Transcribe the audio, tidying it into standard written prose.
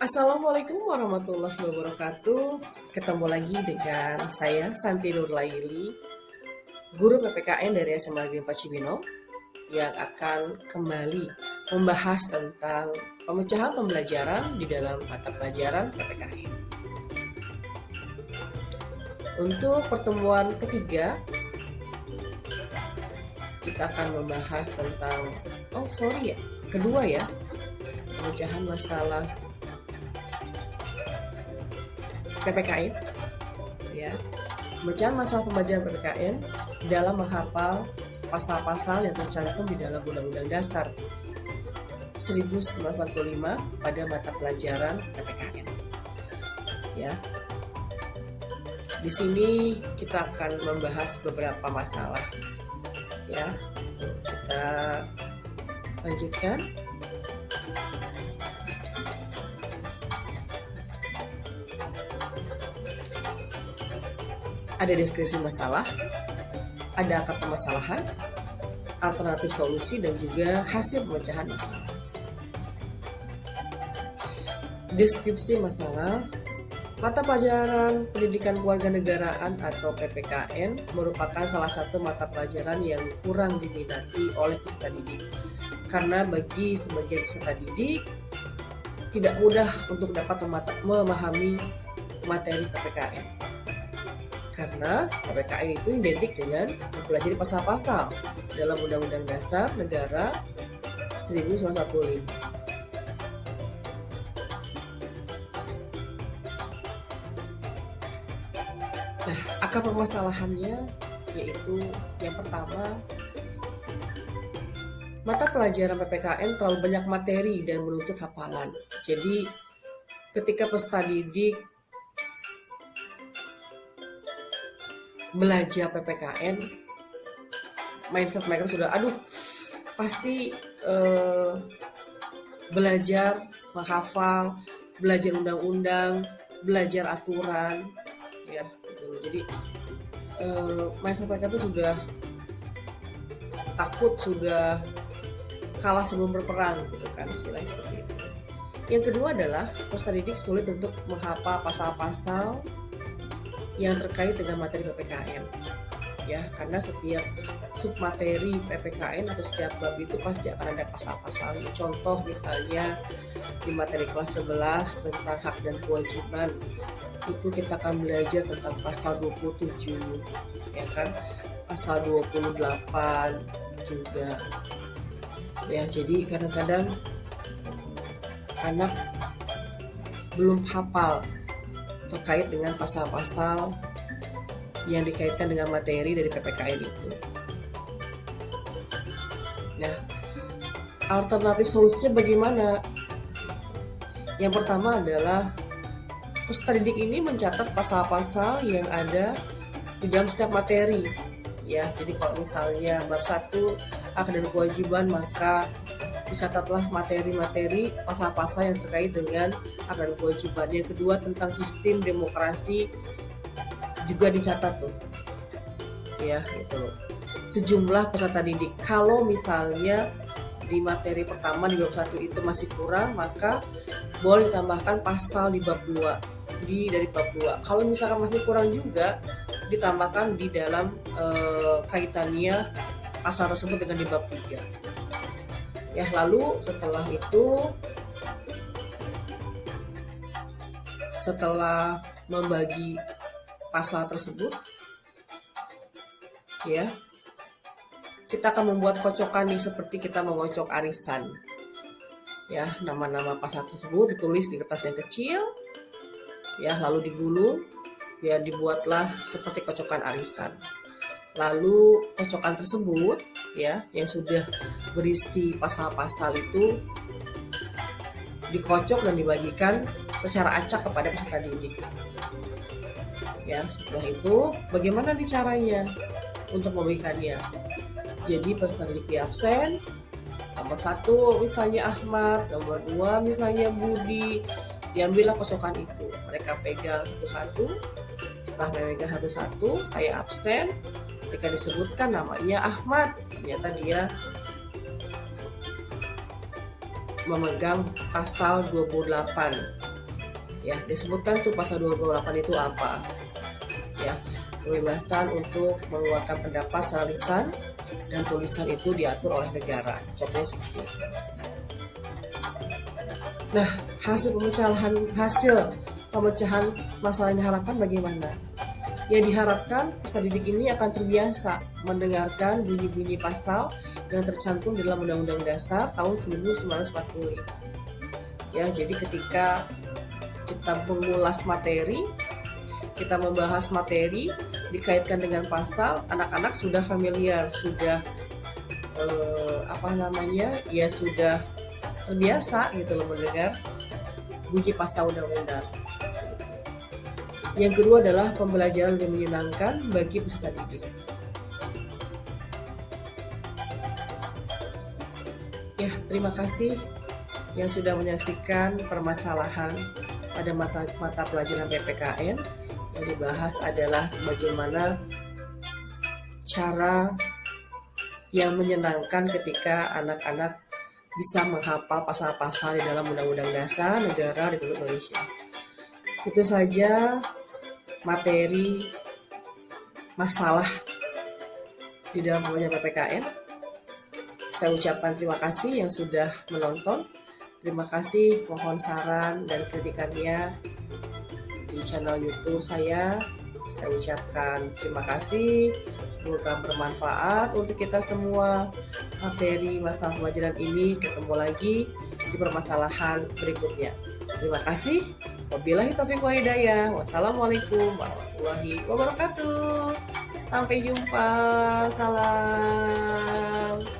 Assalamualaikum warahmatullahi wabarakatuh. Ketemu lagi dengan saya Santi Nurlaili, guru PPKN dari SMA Negeri 4 Cibinong, yang akan kembali membahas tentang pemecahan pembelajaran di dalam mata pelajaran PPKN. Untuk pertemuan ketiga, kita akan membahas tentang kedua ya, pemecahan masalah PPKN ya. Pemecahan masalah pembelajaran PPKN dalam menghafal pasal-pasal yang tercantum di dalam Undang-Undang Dasar 1945 pada mata pelajaran PPKN. Ya. Di sini kita akan membahas beberapa masalah. Ya. Kita lanjutkan. Ada deskripsi masalah, ada akar permasalahan, alternatif solusi, dan juga hasil pemecahan masalah. Deskripsi masalah. Mata pelajaran pendidikan kewarganegaraan atau PPKN merupakan salah satu mata pelajaran yang kurang diminati oleh peserta didik. Karena bagi sebagian peserta didik tidak mudah untuk dapat memahami materi PPKN. Karena PPKN itu identik dengan mempelajari pasal-pasal dalam Undang-Undang Dasar Negara 1945. Nah, akar permasalahannya yaitu yang pertama, mata pelajaran PPKN terlalu banyak materi dan menuntut hafalan. Jadi, ketika peserta didik belajar PPKN, mindset mereka sudah pasti belajar menghafal, belajar undang-undang, belajar aturan ya gitu. Jadi mindset mereka itu sudah takut, sudah kalah sebelum berperang gitu kan, istilahnya seperti itu. Yang kedua adalah peserta didik sulit untuk menghafal pasal-pasal yang terkait dengan materi PPKN ya, karena setiap submateri PPKN atau setiap bab itu pasti akan ada pasal-pasalnya. Contoh misalnya di materi kelas 11 tentang hak dan kewajiban, itu kita akan belajar tentang pasal 27 ya kan, pasal 28 juga ya. Jadi kadang-kadang anak belum hafal terkait dengan pasal-pasal yang dikaitkan dengan materi dari PPKN itu. Nah, alternatif solusinya bagaimana? Yang pertama adalah peserta didik ini mencatat pasal-pasal yang ada di dalam setiap materi. Ya, jadi kalau misalnya bab 1 hak dan kewajiban, maka dicatatlah materi-materi pasal-pasal yang terkait dengan hak dan kewajiban. Yang kedua tentang sistem demokrasi juga dicatat tuh. Ya, itu. Sejumlah peserta didik. Kalau misalnya di materi pertama di bab 1 itu masih kurang, maka boleh ditambahkan pasal di bab 2, dari bab 2. Kalau misalkan masih kurang juga, ditambahkan di dalam kaitannya pasal tersebut dengan di bab 3. Ya, lalu setelah itu, setelah membagi pasal tersebut ya, kita akan membuat kocokan nih, seperti kita mengocok arisan ya. Nama-nama pasal tersebut ditulis di kertas yang kecil ya, lalu digulung ya, dibuatlah seperti kocokan arisan. Lalu kocokan tersebut ya, yang sudah berisi pasal-pasal itu dikocok dan dibagikan secara acak kepada peserta didik. Ya, setelah itu bagaimana caranya untuk membagikannya? Jadi peserta didik di absen, nomor 1 misalnya Ahmad, nomor 2 misalnya Budi, diambillah kocokan itu, mereka pegang satu-satu. Setelah memegang satu-satu, saya absen. Ketika disebutkan namanya Ahmad, ternyata dia memegang pasal 28 Ya, disebutkan tuh pasal 28 itu apa. Ya, kebebasan untuk mengeluarkan pendapat secara lisan dan tulisan itu diatur oleh negara. Contohnya seperti itu. Nah, hasil pemecahan masalah yang diharapkan bagaimana? Ya, diharapkan peserta didik ini akan terbiasa mendengarkan bunyi-bunyi pasal yang tercantum di dalam Undang-Undang Dasar tahun 1945. Ya, jadi ketika kita mengulas materi, kita membahas materi dikaitkan dengan pasal, anak-anak sudah familiar, sudah sudah terbiasa gitu loh mendengar bunyi pasal undang-undang. Yang kedua adalah pembelajaran yang menyenangkan bagi peserta didik. Ya, terima kasih yang sudah menyaksikan permasalahan pada mata pelajaran PPKN. Yang dibahas adalah bagaimana cara yang menyenangkan ketika anak-anak bisa menghafal pasal-pasal di dalam Undang-Undang Dasar Negara Republik Indonesia. Itu saja materi masalah di dalam pelajaran PPKN. Saya ucapkan terima kasih yang sudah menonton. Terima kasih, mohon saran dan kritikannya di channel YouTube saya. Saya ucapkan terima kasih. Semoga bermanfaat untuk kita semua. Materi masalah pelajaran ini ketemu lagi di permasalahan berikutnya. Terima kasih. Wabillahi taufiq wal hidayah. Wassalamualaikum warahmatullahi wabarakatuh. Sampai jumpa. Salam.